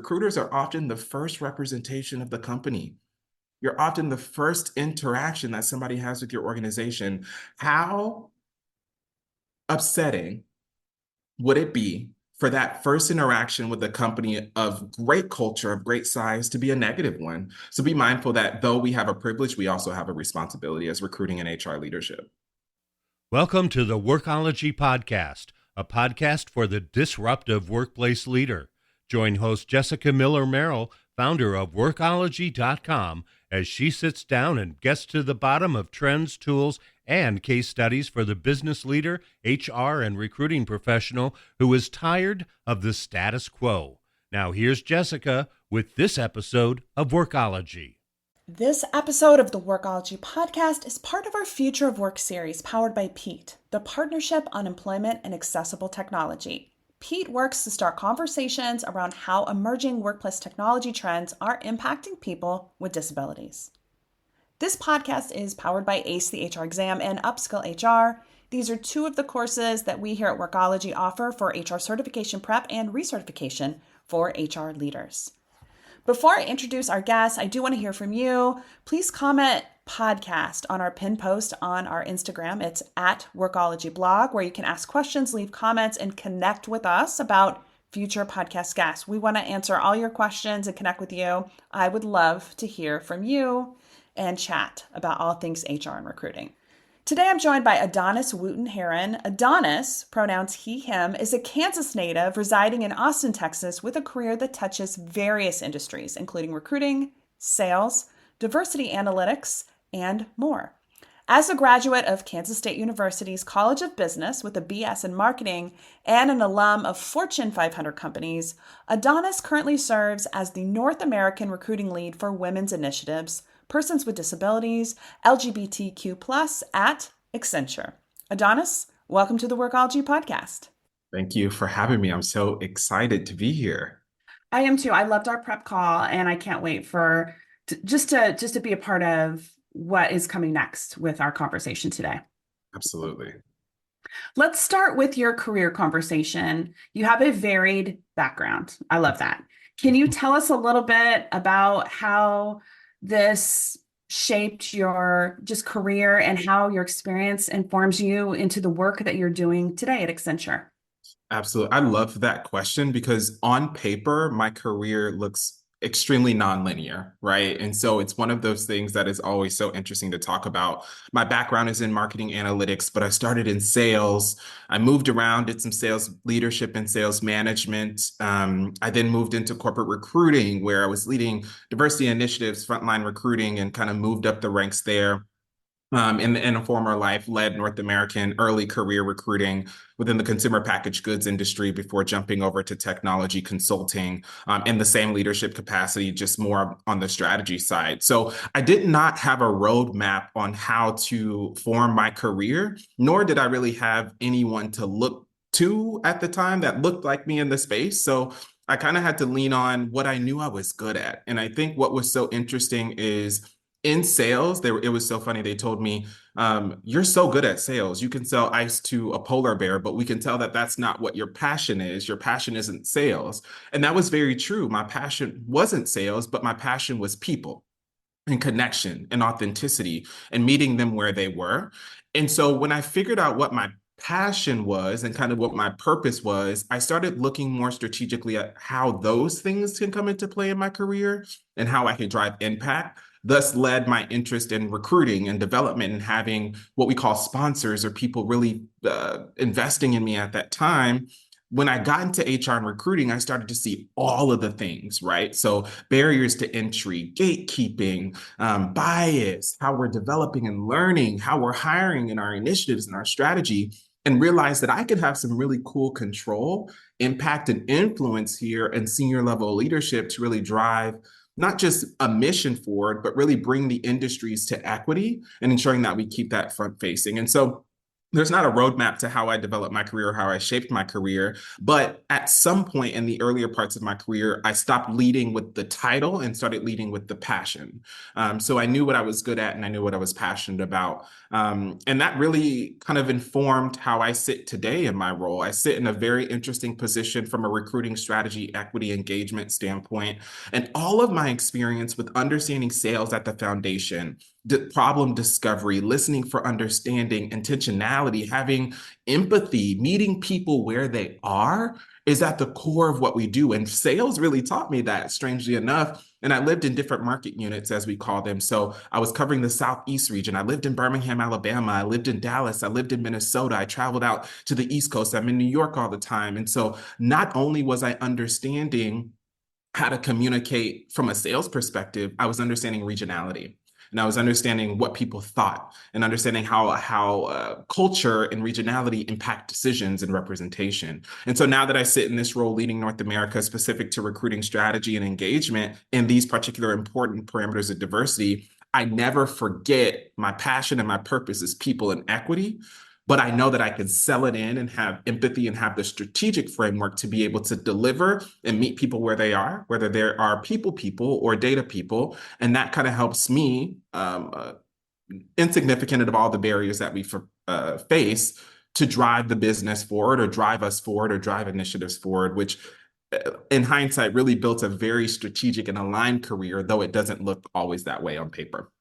recruiters are often the first representation of the company. You're often the first interaction that somebody has with your organization. How upsetting would it be for that first interaction with a company of great culture, of great size, to be a negative one? So be mindful that though we have a privilege, we also have a responsibility as recruiting and HR leadership. Welcome to the Workology Podcast, a podcast for the disruptive workplace leader. Join host Jessica Miller-Merrell, founder of Workology.com, as she sits down and gets to the bottom of trends, tools, and case studies for the business leader, HR, and recruiting professional who is tired of the status quo. Now here's Jessica with this episode of Workology. This episode of the Workology Podcast is part of our Future of Work series powered by PETE, the Partnership on Employment and Accessible Technology. PETE works to start conversations around how emerging workplace technology trends are impacting people with disabilities. This podcast is powered by ACE the HR Exam and Upskill HR. These are two of the courses that we here at Workology offer for HR certification prep and recertification for HR leaders. Before I introduce our guests, I do want to hear from you. Please comment podcast on our pinned post on our Instagram. It's at Workology Blog, where you can ask questions, leave comments, and connect with us about future podcast guests. We want to answer all your questions and connect with you. I would love to hear from you and chat about all things HR and recruiting. Today, I'm joined by Adonis Wooten-Herron. Adonis, pronouns he, him, is a Kansas native residing in Austin, Texas, with a career that touches various industries, including recruiting, sales, diversity analytics, and more. As a graduate of Kansas State University's College of Business with a BS in marketing and an alum of Fortune 500 companies, Adonis currently serves as the North American recruiting lead for women's initiatives, persons with disabilities, LGBTQ+ at Accenture. Adonis, welcome to the Workology Podcast. Thank you for having me. I'm so excited to be here. I am too. I loved our prep call, and I can't wait for just to be a part of what is coming next with our conversation today. Absolutely. Let's start with your career conversation. You have a varied background. I love that. Can you tell us a little bit about how this shaped your just career and how your experience informs you into the work that you're doing today at Accenture? Absolutely. I love that question because on paper, my career looks extremely nonlinear, right? And so it's one of those things that is always so interesting to talk about. My background is in marketing analytics, but I started in sales. I moved around, did some sales leadership and sales management. I then moved into corporate recruiting, where I was leading diversity initiatives, frontline recruiting, and kind of moved up the ranks there. In a former life, led North American early career recruiting within the consumer packaged goods industry before jumping over to technology consulting in the same leadership capacity, just more on the strategy side. So I did not have a roadmap on how to form my career, nor did I really have anyone to look to at the time that looked like me in the space. So I kind of had to lean on what I knew I was good at. And I think what was so interesting is in sales, it was so funny. They told me, you're so good at sales. You can sell ice to a polar bear, but we can tell that that's not what your passion is. Your passion isn't sales. And that was very true. My passion wasn't sales, but my passion was people and connection and authenticity and meeting them where they were. And so when I figured out what my passion was and kind of what my purpose was, I started looking more strategically at how those things can come into play in my career and how I can drive impact. Thus led my interest in recruiting and development and having what we call sponsors or people really investing in me at that time. When I got into HR and recruiting, I started to see all of the things, right? So barriers to entry, gatekeeping, bias, how we're developing and learning, how we're hiring in our initiatives and our strategy, and realized that I could have some really cool control, impact, and influence here and senior level leadership to really drive not just a mission forward, but really bring the industries to equity and ensuring that we keep that front facing. And so there's not a roadmap to how I developed my career, how I shaped my career. But at some point in the earlier parts of my career, I stopped leading with the title and started leading with the passion. So I knew what I was good at and I knew what I was passionate about. And that really kind of informed how I sit today in my role. I sit in a very interesting position from a recruiting strategy, equity, engagement standpoint. And all of my experience with understanding sales at the foundation, problem discovery, listening for understanding, intentionality, having empathy, meeting people where they are is at the core of what we do. And sales really taught me that, strangely enough. And I lived in different market units, as we call them. So I was covering the Southeast region. I lived in Birmingham, Alabama. I lived in Dallas. I lived in Minnesota. I traveled out to the East Coast. I'm in New York all the time. And so not only was I understanding how to communicate from a sales perspective, I was understanding regionality. And I was understanding what people thought and understanding how culture and regionality impact decisions and representation. And so now that I sit in this role leading North America specific to recruiting strategy and engagement in these particular important parameters of diversity, I never forget my passion and my purpose is people and equity, but I know that I can sell it in and have empathy and have the strategic framework to be able to deliver and meet people where they are, whether there are people or data people. And that kind of helps me, insignificant of all the barriers that we face, to drive the business forward or drive us forward or drive initiatives forward, which in hindsight really built a very strategic and aligned career, though it doesn't look always that way on paper.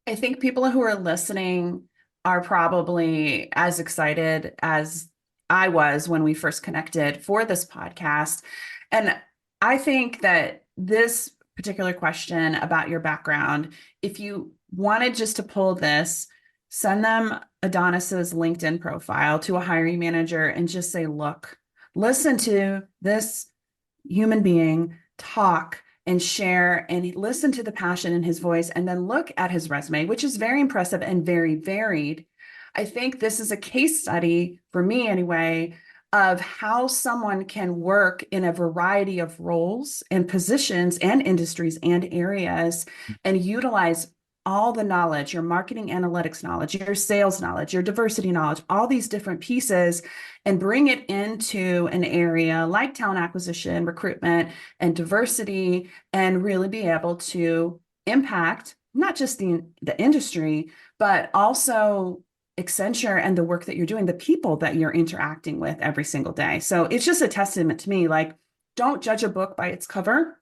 I think people who are listening are probably as excited as I was when we first connected for this podcast. And I think that this particular question about your background, if you wanted just to pull this, send them Adonis's LinkedIn profile to a hiring manager and just say, look, listen to this human being talk and share and listen to the passion in his voice and then look at his resume, which is very impressive and very varied. I think this is a case study, for me anyway, of how someone can work in a variety of roles and positions and industries and areas and utilize all the knowledge, your marketing analytics knowledge, your sales knowledge, your diversity knowledge, all these different pieces, and bring it into an area like talent acquisition, recruitment, and diversity, and really be able to impact not just the industry, but also Accenture and the work that you're doing, the people that you're interacting with every single day. So it's just a testament to me, like, don't judge a book by its cover,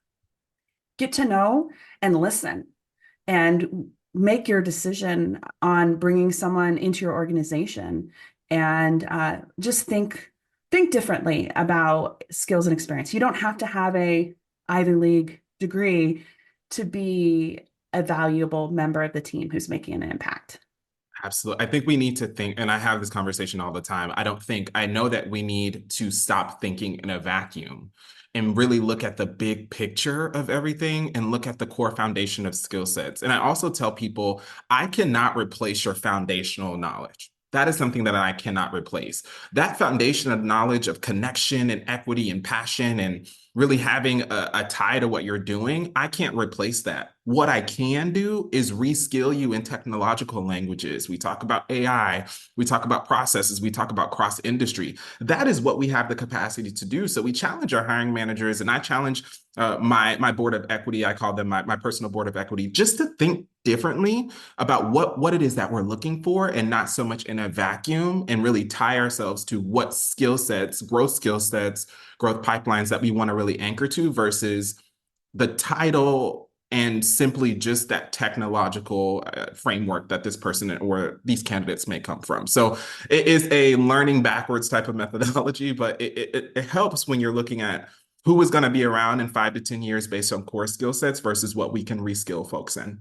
get to know and listen and make your decision on bringing someone into your organization, and just think differently about skills and experience. You don't have to have a Ivy League degree to be a valuable member of the team who's making an impact. Absolutely. I think we need to think, and I have this conversation all the time. I know that we need to stop thinking in a vacuum and really look at the big picture of everything and look at the core foundation of skill sets. And I also tell people, I cannot replace your foundational knowledge. That is something that I cannot replace. That foundation of knowledge of connection and equity and passion and really having a tie to what you're doing, I can't replace that. What I can do is reskill you in technological languages. We talk about AI, we talk about processes, we talk about cross industry. That is what we have the capacity to do. So we challenge our hiring managers, and I challenge my board of equity. I call them my personal board of equity, just to think differently about what it is that we're looking for, and not so much in a vacuum, and really tie ourselves to what skill sets, growth pipelines that we want to really anchor to, versus the title and simply just that technological framework that this person or these candidates may come from. So it is a learning backwards type of methodology, but it helps when you're looking at who is going to be around in 5 to 10 years based on core skill sets versus what we can reskill folks in.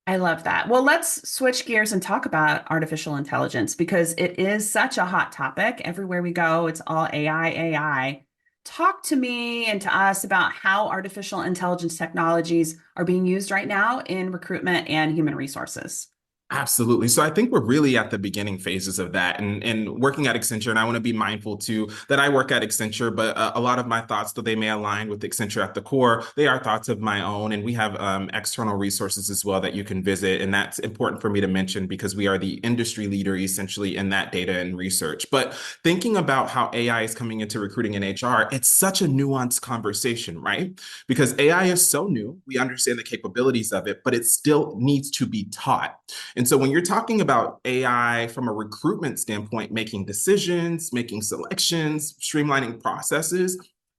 I love that. Well, let's switch gears and talk about artificial intelligence, because it is such a hot topic. Everywhere we go, it's all AI, AI. Talk to me and to us about how artificial intelligence technologies are being used right now in recruitment and human resources. Absolutely. So I think we're really at the beginning phases of that and working at Accenture. And I want to be mindful too that I work at Accenture, but a lot of my thoughts, though they may align with Accenture at the core, they are thoughts of my own. And we have external resources as well that you can visit. And that's important for me to mention because we are the industry leader essentially in that data and research. But thinking about how AI is coming into recruiting and HR, it's such a nuanced conversation, right? Because AI is so new, we understand the capabilities of it, but it still needs to be taught. And so when you're talking about AI from a recruitment standpoint, making decisions, making selections, streamlining processes,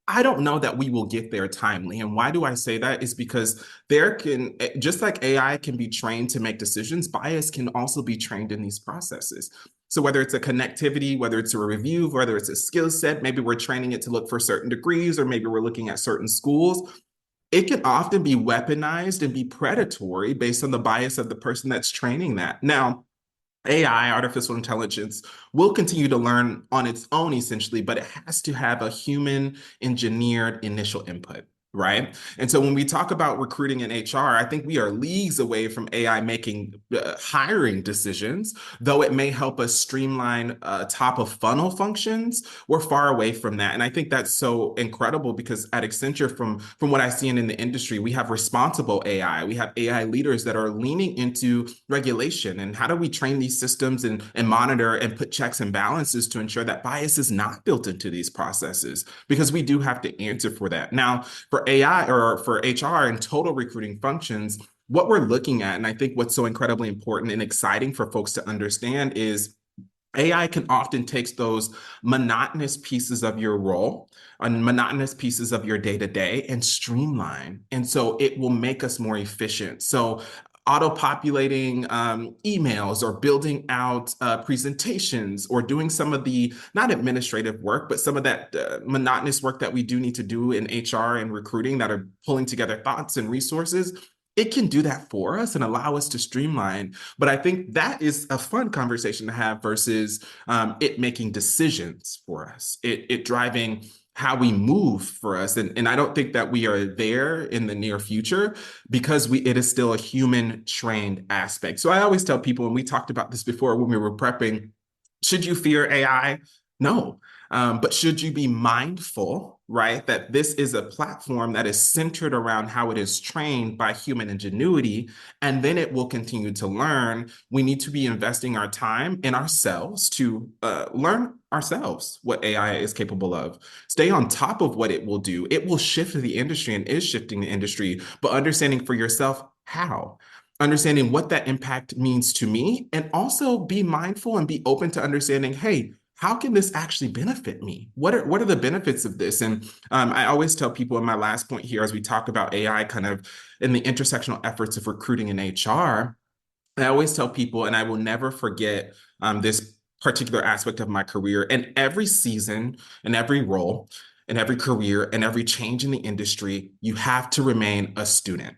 I don't know that we will get there timely. And why do I say that? Is because just like AI can be trained to make decisions, bias can also be trained in these processes. So whether it's a connectivity, whether it's a review, whether it's a skill set, maybe we're training it to look for certain degrees, or maybe we're looking at certain schools, it can often be weaponized and be predatory based on the bias of the person that's training that. Now, AI, artificial intelligence, will continue to learn on its own essentially, but it has to have a human engineered initial input. Right. And so when we talk about recruiting in HR, I think we are leagues away from AI making hiring decisions, though it may help us streamline top of funnel functions. We're far away from that. And I think that's so incredible because at Accenture, from what I see in the industry, we have responsible AI. We have AI leaders that are leaning into regulation and how do we train these systems and monitor and put checks and balances to ensure that bias is not built into these processes because we do have to answer for that. Now, for AI or for HR and total recruiting functions, what we're looking at, and I think what's so incredibly important and exciting for folks to understand is AI can often take those monotonous pieces of your role and monotonous pieces of your day to day and streamline. And so it will make us more efficient. So auto-populating emails or building out presentations or doing some of the not administrative work, but some of that monotonous work that we do need to do in HR and recruiting that are pulling together thoughts and resources. It can do that for us and allow us to streamline. But I think that is a fun conversation to have versus it making decisions for us, it driving how we move for us. And I don't think that we are there in the near future because it is still a human trained aspect. So I always tell people, and we talked about this before when we were prepping, should you fear AI? No. But should you be mindful, right, that this is a platform that is centered around how it is trained by human ingenuity, and then it will continue to learn. We need to be investing our time in ourselves to learn ourselves what AI is capable of. Stay on top of what it will do. It will shift the industry and is shifting the industry, but understanding for yourself how. Understanding what that impact means to me, and also be mindful and be open to understanding, hey, how can this actually benefit me? What are the benefits of this? And I always tell people in my last point here, as we talk about AI kind of in the intersectional efforts of recruiting in HR, I always tell people, and I will never forget this particular aspect of my career and every season and every role and every career and every change in the industry, you have to remain a student.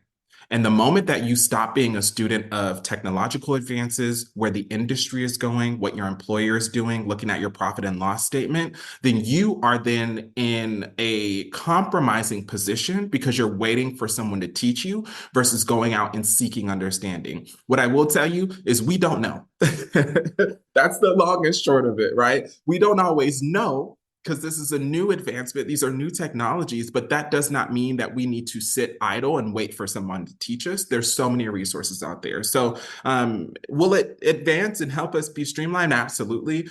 And the moment that you stop being a student of technological advances, where the industry is going, what your employer is doing, looking at your profit and loss statement, then you are then in a compromising position because you're waiting for someone to teach you versus going out and seeking understanding. What I will tell you is we don't know. That's the long and short of it, right? We don't always know because this is a new advancement. These are new technologies, but that does not mean that we need to sit idle and wait for someone to teach us. There's so many resources out there. So will it advance and help us be streamlined? Absolutely.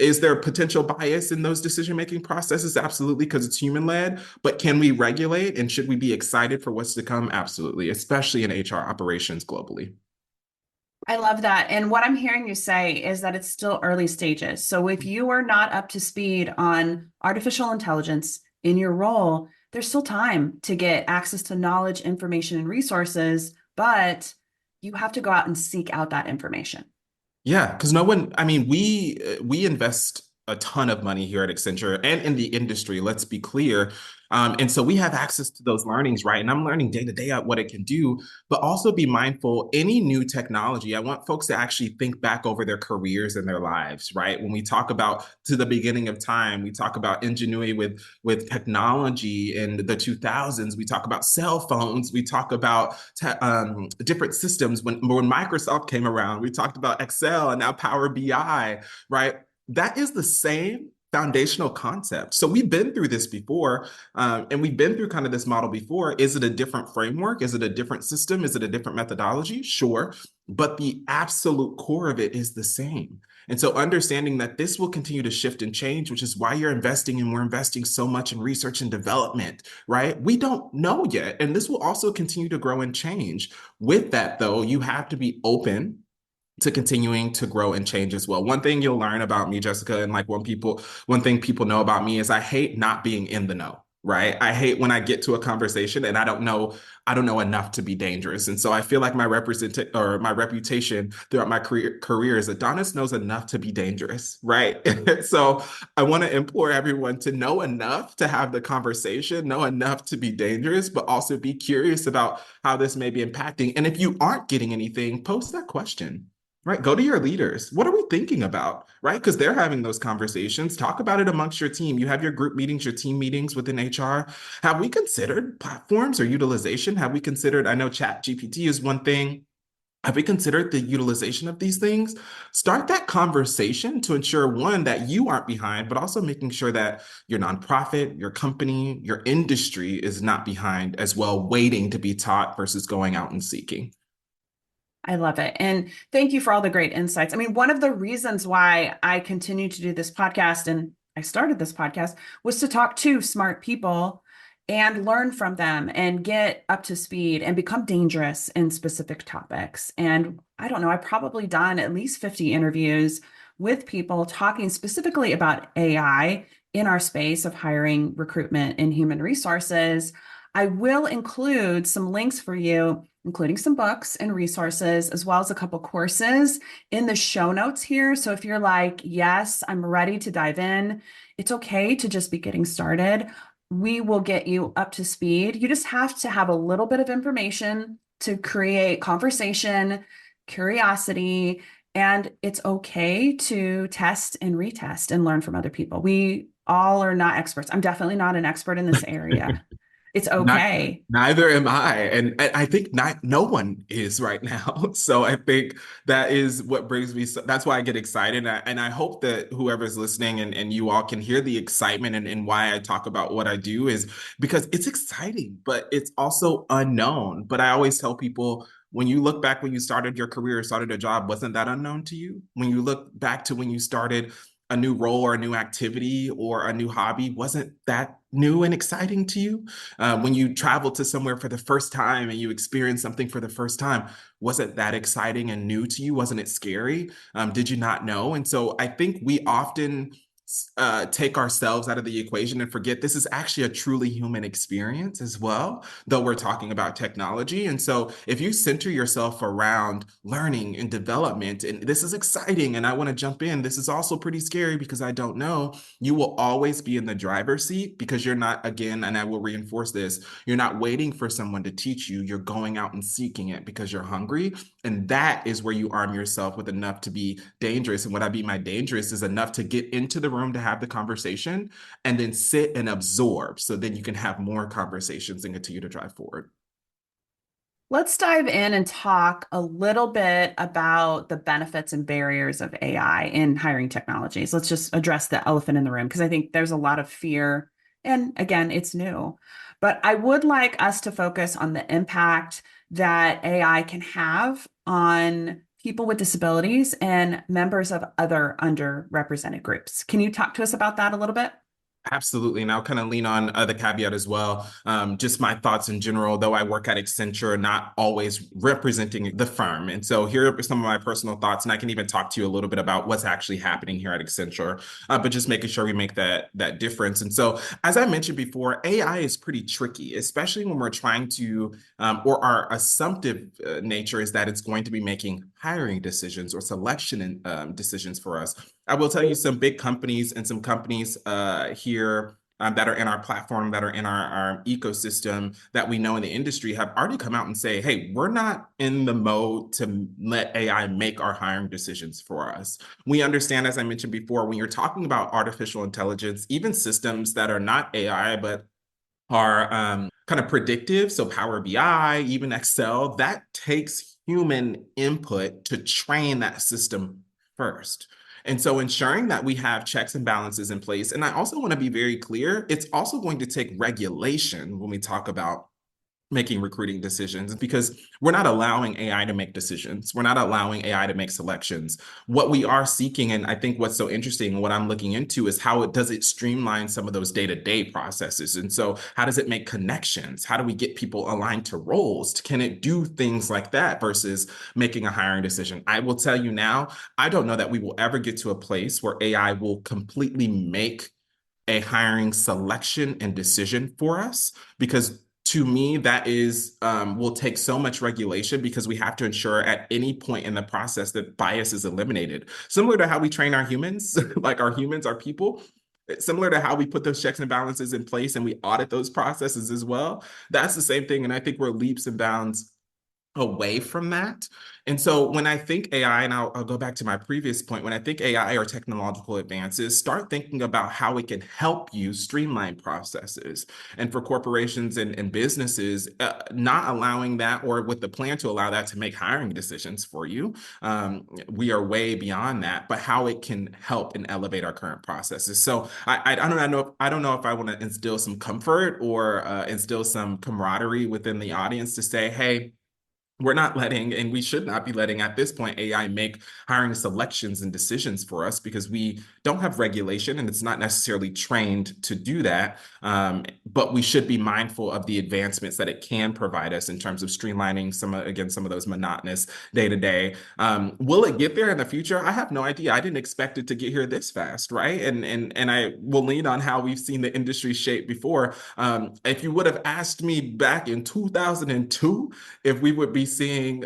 Is there potential bias in those decision-making processes? Absolutely, because it's human-led. But can we regulate and should we be excited for what's to come? Absolutely, especially in HR operations globally. I love that. And what I'm hearing you say is that it's still early stages. So if you are not up to speed on artificial intelligence in your role, there's still time to get access to knowledge, information, and resources, but you have to go out and seek out that information. Yeah, because no one, I mean, we invest a ton of money here at Accenture and in the industry, let's be clear. And so we have access to those learnings, right? And I'm learning day to day at what it can do, but also be mindful, any new technology, I want folks to actually think back over their careers and their lives, right? When we talk about to the beginning of time, we talk about ingenuity with technology in the 2000s. We talk about cell phones. We talk about different systems. When Microsoft came around, we talked about Excel and now Power BI, right? That is the same foundational concept. So we've been through this before, and we've been through kind of this model before. Is it a different framework? Is it a different system? Is it a different methodology? Sure. But the absolute core of it is the same. And so understanding that this will continue to shift and change, which is why you're investing and we're investing so much in research and development, right? We don't know yet. And this will also continue to grow and change. With that, though, you have to be open to continuing to grow and change as well. One thing you'll learn about me, Jessica, and like one thing people know about me is I hate not being in the know, right? I hate when I get to a conversation and I don't know enough to be dangerous. And so I feel like my reputation throughout my career is Adonis knows enough to be dangerous, right? So I want to implore everyone to know enough to have the conversation, know enough to be dangerous, but also be curious about how this may be impacting. And if you aren't getting anything, post that question. Right. Go to your leaders. What are we thinking about? Right. Because they're having those conversations. Talk about it amongst your team. You have your group meetings, your team meetings within HR. Have we considered platforms or utilization? Have we considered, I know Chat GPT is one thing. Have we considered the utilization of these things? Start that conversation to ensure, one, that you aren't behind, but also making sure that your nonprofit, your company, your industry is not behind as well, waiting to be taught versus going out and seeking. I love it. And thank you for all the great insights. I mean, one of the reasons why I continue to do this podcast and I started this podcast was to talk to smart people and learn from them and get up to speed and become dangerous in specific topics. And I don't know, I've probably done at least 50 interviews with people talking specifically about AI in our space of hiring, recruitment, and human resources. I will include some links for you, including some books and resources, as well as a couple courses in the show notes here. So if you're like, yes, I'm ready to dive in, it's okay to just be getting started. We will get you up to speed. You just have to have a little bit of information to create conversation, curiosity, and it's okay to test and retest and learn from other people. We all are not experts. I'm definitely not an expert in this area. It's okay. Neither am I. And I think no one is right now. So I think that is what brings me. That's why I get excited. And I hope that whoever's listening and you all can hear the excitement and why I talk about what I do is because it's exciting, but it's also unknown. But I always tell people, when you look back when you started your career, started a job, wasn't that unknown to you? When you look back to when you started a new role or a new activity or a new hobby, wasn't that new and exciting to you? When you traveled to somewhere for the first time and you experienced something for the first time, wasn't that exciting and new to you? Wasn't it scary? Did you not know? And so I think we often take ourselves out of the equation and forget this is actually a truly human experience as well, though we're talking about technology. And so if you center yourself around learning and development, and this is exciting and I want to jump in, this is also pretty scary because I don't know, you will always be in the driver's seat because you're not, again, and I will reinforce this, you're not waiting for someone to teach you, you're going out and seeking it because you're hungry. And that is where you arm yourself with enough to be dangerous. And what I mean by dangerous is enough to get into the room to have the conversation and then sit and absorb. So then you can have more conversations and continue to drive forward. Let's dive in and talk a little bit about the benefits and barriers of AI in hiring technologies. Let's just address the elephant in the room because I think there's a lot of fear. And again, it's new. But I would like us to focus on the impact that AI can have on people with disabilities and members of other underrepresented groups. Can you talk to us about that a little bit? Absolutely. And I'll kind of lean on the caveat as well. Just my thoughts in general, though I work at Accenture, not always representing the firm. And so here are some of my personal thoughts. And I can even talk to you a little bit about what's actually happening here at Accenture, but just making sure we make that difference. And so, as I mentioned before, AI is pretty tricky, especially when we're trying to, or our assumptive nature is that it's going to be making hiring decisions or selection decisions for us. I will tell you some big companies and some companies here that are in our platform, that are in our ecosystem that we know in the industry have already come out and say, hey, we're not in the mode to let AI make our hiring decisions for us. We understand, as I mentioned before, when you're talking about artificial intelligence, even systems that are not AI, but are kind of predictive, so Power BI, even Excel, that takes human input to train that system first. And so ensuring that we have checks and balances in place. And I also want to be very clear, it's also going to take regulation when we talk about making recruiting decisions because we're not allowing AI to make decisions. We're not allowing AI to make selections. What we are seeking, and I think what's so interesting and what I'm looking into is how it does it streamline some of those day-to-day processes. And so how does it make connections? How do we get people aligned to roles? Can it do things like that versus making a hiring decision? I will tell you now, I don't know that we will ever get to a place where AI will completely make a hiring selection and decision for us because to me that is will take so much regulation because we have to ensure at any point in the process that bias is eliminated, similar to how we train our humans like our humans, our people, similar to how we put those checks and balances in place and we audit those processes as well. That's the same thing, and I think we're leaps and bounds away from that. And so when I think AI, and I'll go back to my previous point, when I think AI or technological advances, start thinking about how it can help you streamline processes. And for corporations and businesses, not allowing that or with the plan to allow that to make hiring decisions for you, we are way beyond that, but how it can help and elevate our current processes. So I don't know if I want to instill some comfort or instill some camaraderie within the audience to say, hey, we're not letting, and we should not be letting at this point, AI make hiring selections and decisions for us because we don't have regulation and it's not necessarily trained to do that. But we should be mindful of the advancements that it can provide us in terms of streamlining some of those monotonous day to day. Will it get there in the future? I have no idea. I didn't expect it to get here this fast, right? And I will lean on how we've seen the industry shape before. If you would have asked me back in 2002, if we would be seeing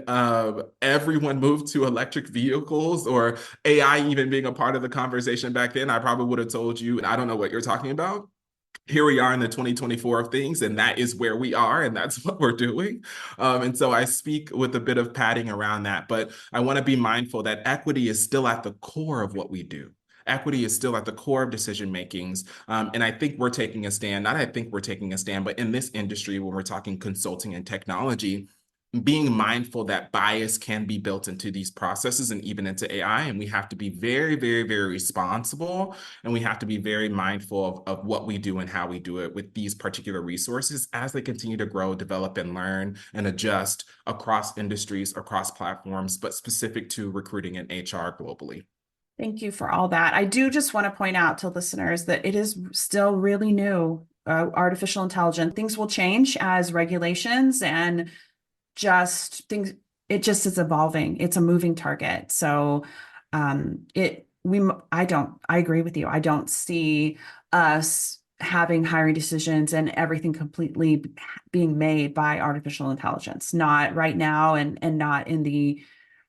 everyone move to electric vehicles or AI even being a part of the conversation back then, I probably would have told you, I don't know what you're talking about. Here we are in the 2024 of things, and that is where we are, and that's what we're doing. And so I speak with a bit of padding around that, but I want to be mindful that equity is still at the core of what we do. Equity is still at the core of decision makings. And I think we're taking a stand, not I think we're taking a stand, but in this industry, when we're talking consulting and technology, being mindful that bias can be built into these processes and even into AI. And we have to be very, very, very responsible. And we have to be very mindful of what we do and how we do it with these particular resources as they continue to grow, develop, and learn and adjust across industries, across platforms, but specific to recruiting and HR globally. Thank you for all that. I do just want to point out to listeners that it is still really new, artificial intelligence. Things will change as regulations and just things, it just is evolving. It's a moving target. So I agree with you. I don't see us having hiring decisions and everything completely being made by artificial intelligence, not right now and not in the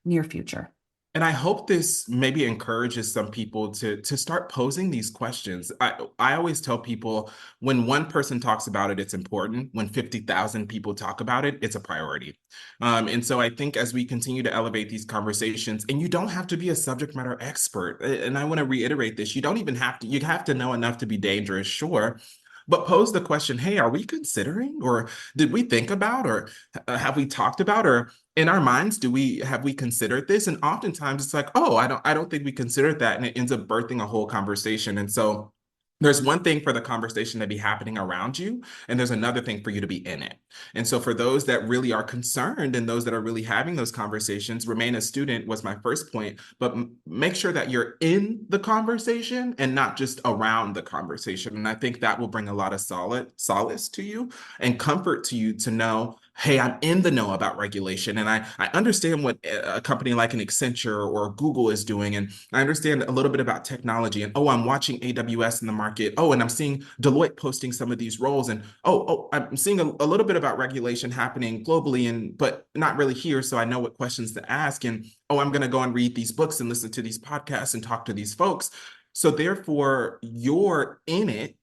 near future. And I hope this maybe encourages some people to start posing these questions. I always tell people when one person talks about it, it's important. When 50,000 people talk about it, it's a priority. And so I think as we continue to elevate these conversations, and you don't have to be a subject matter expert, and I want to reiterate this, you don't even have to, you have to know enough to be dangerous, sure. But pose the question, hey, are we considering, or did we think about, or have we talked about, or in our minds, have we considered this? And oftentimes it's like, oh, I don't think we considered that. And it ends up birthing a whole conversation. And so there's one thing for the conversation to be happening around you, and there's another thing for you to be in it. And so for those that really are concerned and those that are really having those conversations, remain a student was my first point, but make sure that you're in the conversation and not just around the conversation. And I think that will bring a lot of solace to you and comfort to you to know hey, I'm in the know about regulation and I understand what a company like an Accenture or Google is doing. And I understand a little bit about technology. And oh, I'm watching AWS in the market. Oh, and I'm seeing Deloitte posting some of these roles. And I'm seeing a little bit about regulation happening globally, and but not really here. So I know what questions to ask. And oh, I'm going to go and read these books and listen to these podcasts and talk to these folks. So therefore, you're in it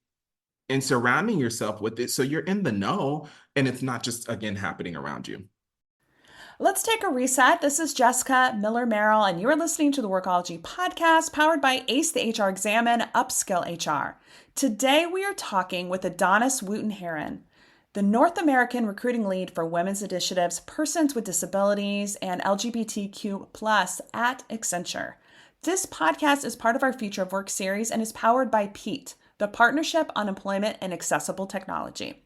and surrounding yourself with it. So you're in the know and it's not just, again, happening around you. Let's take a reset. This is Jessica Miller-Merrell, and you're listening to the Workology Podcast powered by ACE the HR Examine Upskill HR. Today, we are talking with Adonis Wooten-Herron, the North American recruiting lead for women's initiatives, persons with disabilities, and LGBTQ+ at Accenture. This podcast is part of our Future of Work series and is powered by PEAT, the Partnership on Employment and Accessible Technology.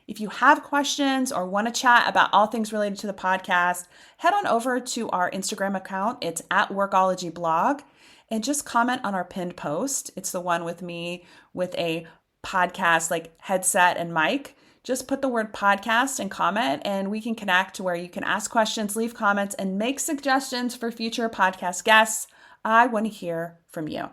If you have questions or want to chat about all things related to the podcast, head on over to our Instagram account. It's at Workology Blog, and just comment on our pinned post. It's the one with me with a podcast like headset and mic. Just put the word podcast and comment, and we can connect to where you can ask questions, leave comments, and make suggestions for future podcast guests. I want to hear from you.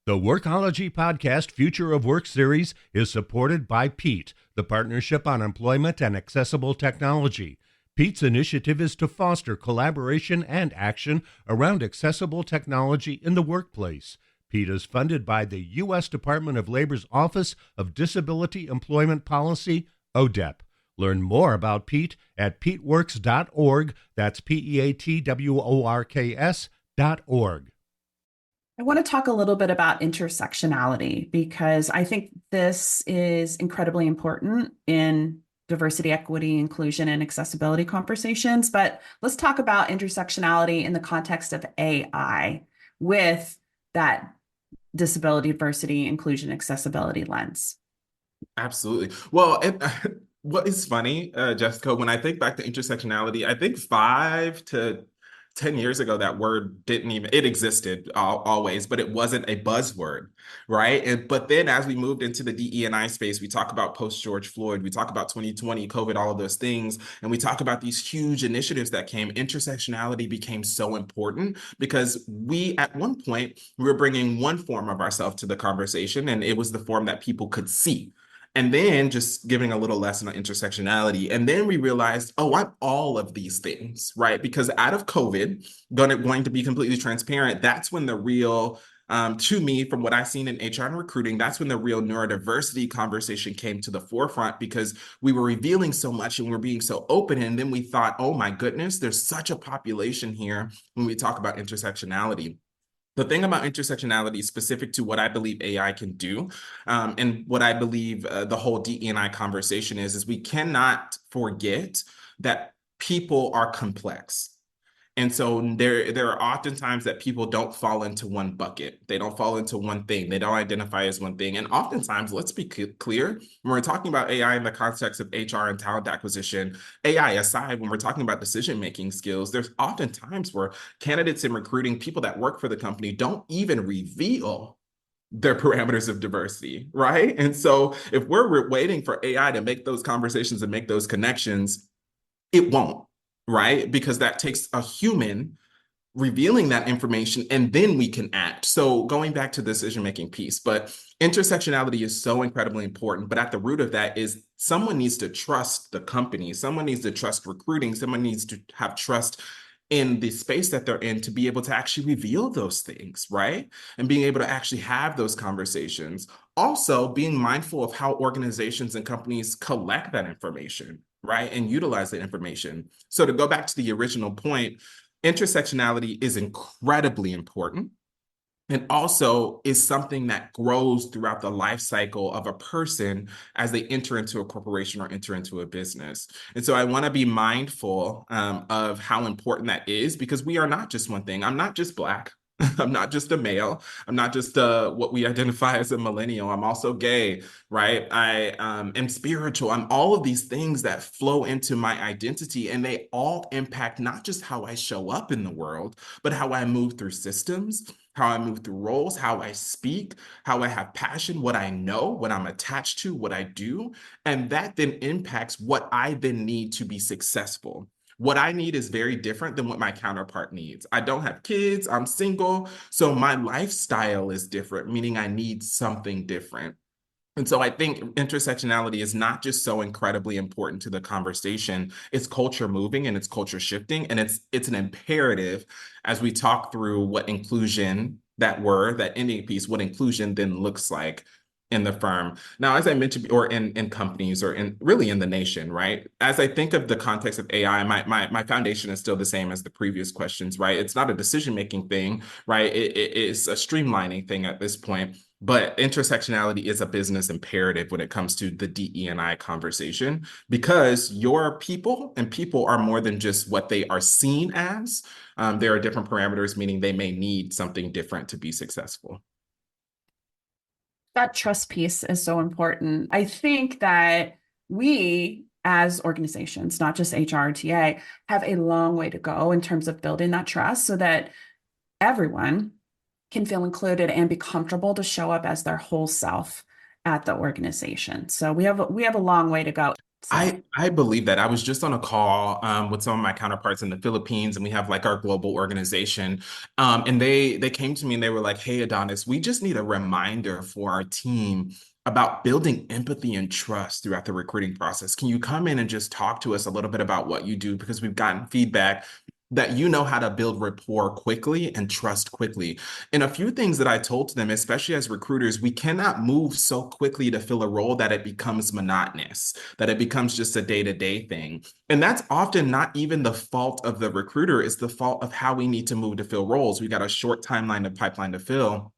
The Workology Podcast Future of Work series is supported by PEAT, the Partnership on Employment and Accessible Technology. PEAT's initiative is to foster collaboration and action around accessible technology in the workplace. PEAT is funded by the U.S. Department of Labor's Office of Disability Employment Policy, ODEP. Learn more about PEAT at peatworks.org. That's peatworks.org. I want to talk a little bit about intersectionality because I think this is incredibly important in diversity, equity, inclusion, and accessibility conversations. But let's talk about intersectionality in the context of AI with that disability, diversity, inclusion, accessibility lens. Absolutely. Well, what is funny, Jessica, when I think back to intersectionality, I think 5 to 10 years ago, that word didn't even, it existed always, but it wasn't a buzzword, right? But then as we moved into the DE&I space, we talk about post-George Floyd, we talk about 2020, COVID, all of those things, and we talk about these huge initiatives that came. Intersectionality became so important because we, at one point, we were bringing one form of ourselves to the conversation, and it was the form that people could see. And then just giving a little lesson on intersectionality. And then we realized, oh, I'm all of these things, right? Because out of COVID, going to be completely transparent, that's when the real, to me, from what I've seen in HR and recruiting, that's when the real neurodiversity conversation came to the forefront because we were revealing so much and we're being so open. And then we thought, oh my goodness, there's such a population here when we talk about intersectionality. The thing about intersectionality specific to what I believe AI can do, and what I believe the whole DE&I conversation is we cannot forget that people are complex. And so there are often times that people don't fall into one bucket. They don't fall into one thing. They don't identify as one thing. And oftentimes, let's be clear, when we're talking about AI in the context of HR and talent acquisition, AI aside, when we're talking about decision-making skills, there's often times where candidates in recruiting, people that work for the company, don't even reveal their parameters of diversity, right? And so if we're waiting for AI to make those conversations and make those connections, it won't, right? Because that takes a human revealing that information and then we can act. So going back to the decision-making piece, but intersectionality is so incredibly important. But at the root of that is someone needs to trust the company. Someone needs to trust recruiting. Someone needs to have trust in the space that they're in to be able to actually reveal those things, right? And being able to actually have those conversations. Also, being mindful of how organizations and companies collect that information, right? And utilize that information. So to go back to the original point, intersectionality is incredibly important and also is something that grows throughout the life cycle of a person as they enter into a corporation or enter into a business. And so I want to be mindful of how important that is because we are not just one thing. I'm not just Black. I'm not just a male. I'm not just what we identify as a millennial. I'm also gay, right? I am spiritual. I'm all of these things that flow into my identity, and they all impact not just how I show up in the world, but how I move through systems, how I move through roles, how I speak, how I have passion, what I know, what I'm attached to, what I do. And that then impacts what I then need to be successful. What I need is very different than what my counterpart needs. I don't have kids, I'm single, so my lifestyle is different, meaning I need something different. And so I think intersectionality is not just so incredibly important to the conversation. It's culture moving and it's culture shifting. And it's an imperative as we talk through what inclusion, that ending piece, what inclusion then looks like in the firm. Now, as I mentioned, or in companies or in really in the nation, right? As I think of the context of AI, my foundation is still the same as the previous questions, right? It's not a decision-making thing, right? It is a streamlining thing at this point. But intersectionality is a business imperative when it comes to the DE&I conversation because your people and people are more than just what they are seen as. There are different parameters, meaning they may need something different to be successful. That trust piece is so important. I think that we as organizations, not just HR and TA, have a long way to go in terms of building that trust so that everyone can feel included and be comfortable to show up as their whole self at the organization. So we have a long way to go. So I believe that. I was just on a call with some of my counterparts in the Philippines, and we have like our global organization. And they came to me and they were like, "Hey, Adonis, we just need a reminder for our team about building empathy and trust throughout the recruiting process. Can you come in and just talk to us a little bit about what you do? Because we've gotten feedback that you know how to build rapport quickly and trust quickly." And a few things that I told to them, especially as recruiters, we cannot move so quickly to fill a role that it becomes monotonous, that it becomes just a day-to-day thing. And that's often not even the fault of the recruiter, it's the fault of how we need to move to fill roles. We got a short timeline of pipeline to fill.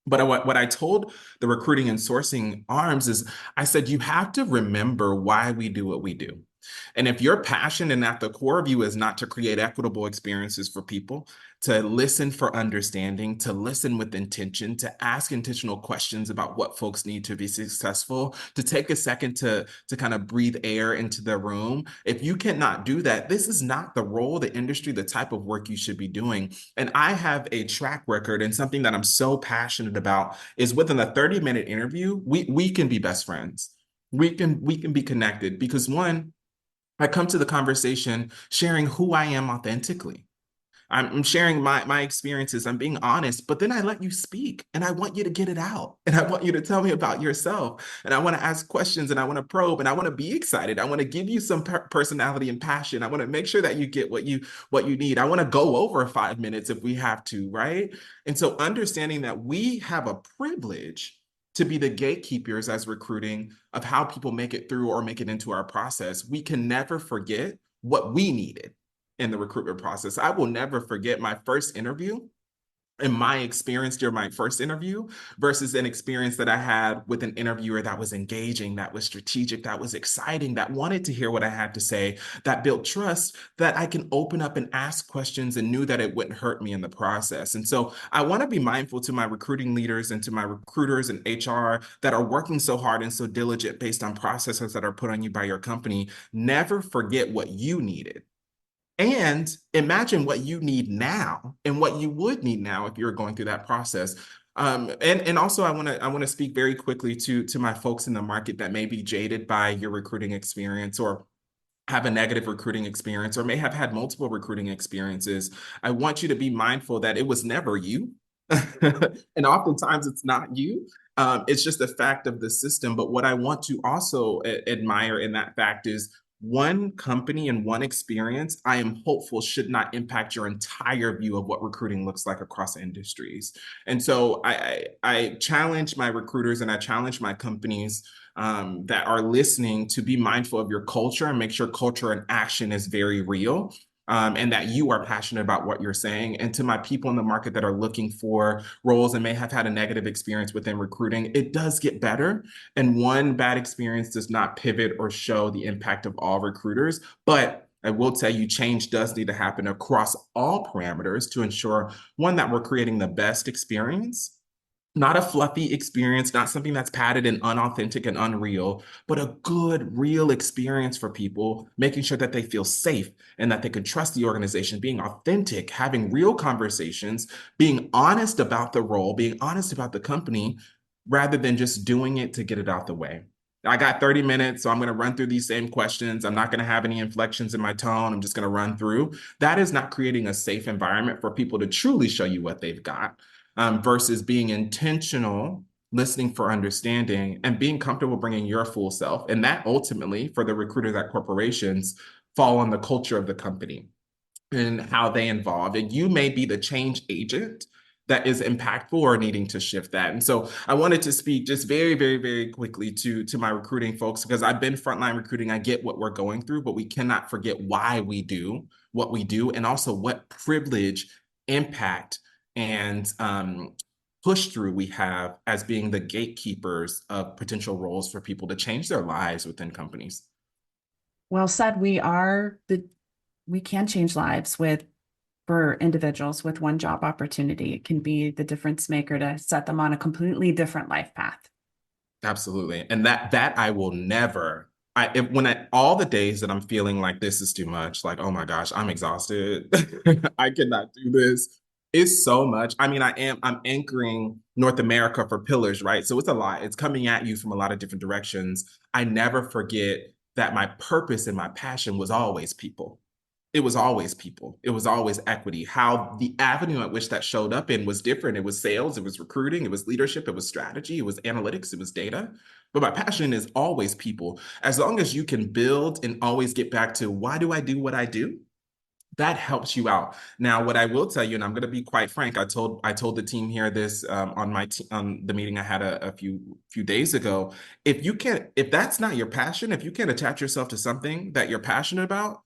But what I told the recruiting and sourcing arms is I said, you have to remember why we do what we do. And if your passion and at the core of you is not to create equitable experiences for people, to listen for understanding, to listen with intention, to ask intentional questions about what folks need to be successful, to take a second to kind of breathe air into the room. If you cannot do that, this is not the role, the industry, the type of work you should be doing. And I have a track record, and something that I'm so passionate about is within a 30-minute interview, we can be best friends. We can be connected because one, I come to the conversation sharing who I am authentically. I'm sharing my experiences. I'm being honest, but then I let you speak and I want you to get it out. And I want you to tell me about yourself. And I want to ask questions and I want to probe and I want to be excited. I want to give you some personality and passion. I want to make sure that you get what you need. I want to go over 5 minutes if we have to, right? And so understanding that we have a privilege to be the gatekeepers as recruiting of how people make it through or make it into our process. We can never forget what we needed in the recruitment process. I will never forget my first interview and my experience during my first interview versus an experience that I had with an interviewer that was engaging, that was strategic, that was exciting, that wanted to hear what I had to say, that built trust, that I can open up and ask questions and knew that it wouldn't hurt me in the process. And so I want to be mindful to my recruiting leaders and to my recruiters and HR that are working so hard and so diligent based on processes that are put on you by your company. Never forget what you needed and imagine what you need now and what you would need now if you're going through that process. And also I want to speak very quickly to my folks in the market that may be jaded by your recruiting experience or have a negative recruiting experience or may have had multiple recruiting experiences. I want you to be mindful that it was never you. And oftentimes it's not you. It's just a fact of the system. But what I want to also admire in that fact is one company and one experience, I am hopeful should not impact your entire view of what recruiting looks like across industries. And so I challenge my recruiters and I challenge my companies that are listening to be mindful of your culture and make sure culture and action is very real. And that you are passionate about what you're saying. And to my people in the market that are looking for roles and may have had a negative experience within recruiting, it does get better. And one bad experience does not pivot or show the impact of all recruiters. But I will tell you, change does need to happen across all parameters to ensure, one, that we're creating the best experience Not a fluffy experience, not something that's padded and unauthentic and unreal, but a good, real experience for people, making sure that they feel safe and that they can trust the organization, being authentic, having real conversations, being honest about the role, being honest about the company, rather than just doing it to get it out the way. I got 30 minutes, so I'm going to run through these same questions. I'm not going to have any inflections in my tone. I'm just going to run through. That is not creating a safe environment for people to truly show you what they've got, versus being intentional, listening for understanding, and being comfortable bringing your full self. And that ultimately, for the recruiters at corporations, fall on the culture of the company and how they involve. And you may be the change agent that is impactful or needing to shift that. And so I wanted to speak just very, very, very quickly to my recruiting folks, because I've been frontline recruiting. I get what we're going through, but we cannot forget why we do what we do, and also what privilege, impact, and push through we have as being the gatekeepers of potential roles for people to change their lives within companies. Well said. We can change lives for individuals with one job opportunity. It can be the difference maker to set them on a completely different life path. Absolutely. And that I will never, all the days that I'm feeling like this is too much, like, oh my gosh, I'm exhausted. I cannot do this. It's so much. I mean, I'm anchoring North America for Pillars, right? So it's a lot. It's coming at you from a lot of different directions. I never forget that my purpose and my passion was always people. It was always people. It was always equity. How the avenue at which that showed up in was different. It was sales, it was recruiting, it was leadership, it was strategy, it was analytics, it was data. But my passion is always people. As long as you can build and always get back to, why do I do what I do? That helps you out. Now, what I will tell you, and I'm going to be quite frank, I told the team here this, on the meeting I had a few days ago. If that's not your passion, if you can't attach yourself to something that you're passionate about,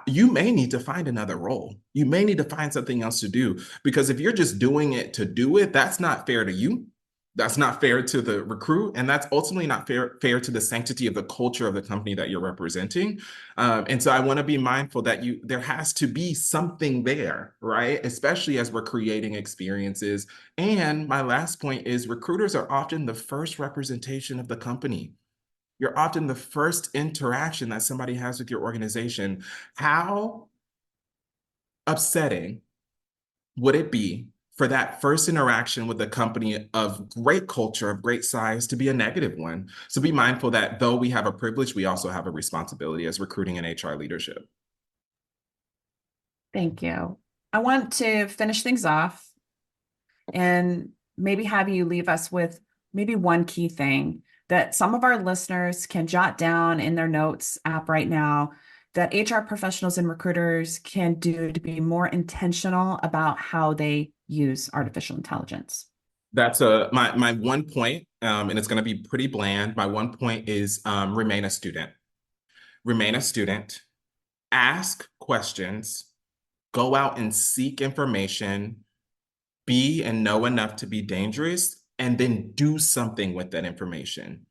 you may need to find another role. You may need to find something else to do, because if you're just doing it to do it, that's not fair to you. That's not fair to the recruit, and that's ultimately not fair to the sanctity of the culture of the company that you're representing. And so I want to be mindful that there has to be something there, right? Especially as we're creating experiences. And my last point is, recruiters are often the first representation of the company. You're often the first interaction that somebody has with your organization. How upsetting would it be for that first interaction with a company of great culture, of great size, to be a negative one? So be mindful that though we have a privilege, we also have a responsibility as recruiting and HR leadership. Thank you. I want to finish things off and maybe have you leave us with maybe one key thing that some of our listeners can jot down in their notes app right now, that HR professionals and recruiters can do to be more intentional about how they use artificial intelligence. That's my one point, and it's going to be pretty bland. My one point is, remain a student. Remain a student. Ask questions. Go out and seek information. Be and know enough to be dangerous, and then do something with that information.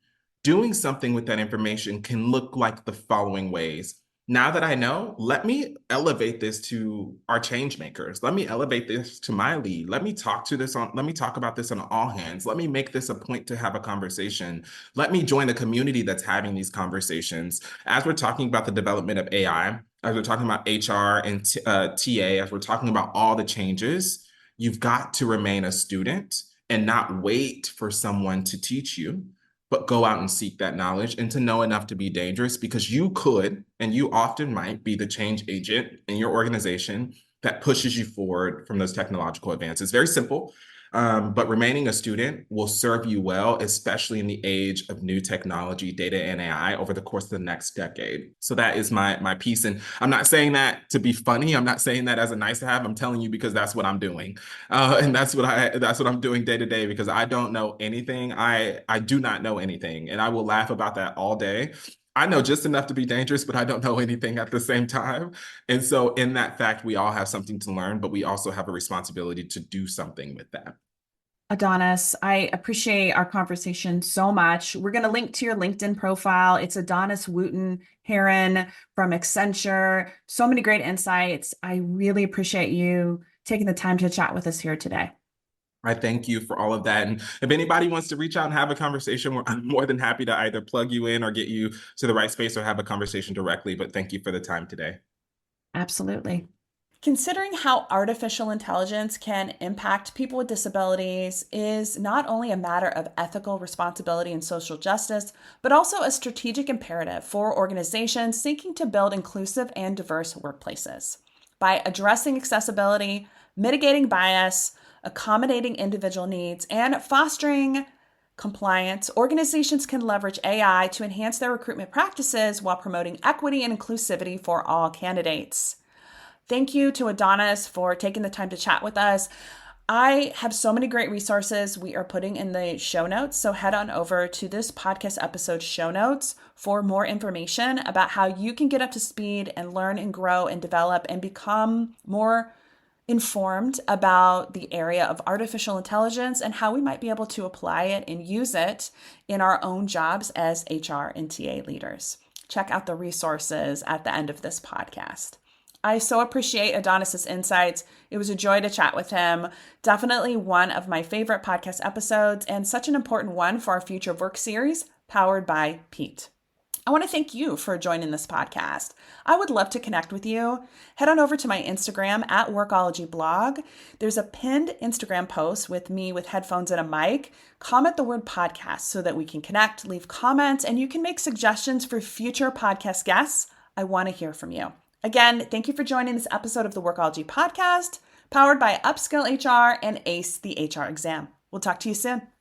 Doing something with that information can look like the following ways. Now that I know, let me elevate this to our change makers. Let me elevate this to my lead. Let me talk about this on all hands. Let me make this a point to have a conversation. Let me join the community that's having these conversations. As we're talking about the development of AI, as we're talking about HR and TA, as we're talking about all the changes, you've got to remain a student and not wait for someone to teach you, but go out and seek that knowledge and to know enough to be dangerous, because you could, and you often might, be the change agent in your organization that pushes you forward from those technological advances. Very simple. But remaining a student will serve you well, especially in the age of new technology, data, and AI over the course of the next decade. So that is my piece. And I'm not saying that to be funny. I'm not saying that as a nice to have. I'm telling you because that's what I'm doing. And that's what I'm doing day to day, because I don't know anything. I do not know anything. And I will laugh about that all day. I know just enough to be dangerous, but I don't know anything at the same time. And so in that fact, we all have something to learn, but we also have a responsibility to do something with that. Adonis, I appreciate our conversation so much. We're going to link to your LinkedIn profile. It's Adonis Wooten-Herron from Accenture. So many great insights. I really appreciate you taking the time to chat with us here today. I thank you for all of that. And if anybody wants to reach out and have a conversation, I'm more than happy to either plug you in or get you to the right space or have a conversation directly. But thank you for the time today. Absolutely. Considering how artificial intelligence can impact people with disabilities is not only a matter of ethical responsibility and social justice, but also a strategic imperative for organizations seeking to build inclusive and diverse workplaces. By addressing accessibility, mitigating bias, accommodating individual needs, and fostering compliance, organizations can leverage AI to enhance their recruitment practices while promoting equity and inclusivity for all candidates. Thank you to Adonis for taking the time to chat with us. I have so many great resources we are putting in the show notes. So head on over to this podcast episode show notes for more information about how you can get up to speed and learn and grow and develop and become more informed about the area of artificial intelligence and how we might be able to apply it and use it in our own jobs as HR and TA leaders. Check out the resources at the end of this podcast. I so appreciate Adonis's insights. It was a joy to chat with him. Definitely one of my favorite podcast episodes and such an important one for our Future of Work series powered by Pete. I want to thank you for joining this podcast. I would love to connect with you. Head on over to my Instagram at Workology blog. There's a pinned Instagram post with me with headphones and a mic. Comment the word podcast so that we can connect, leave comments, and you can make suggestions for future podcast guests. I want to hear from you. Again, thank you for joining this episode of the Workology Podcast, powered by Upskill HR and Ace the HR exam. We'll talk to you soon.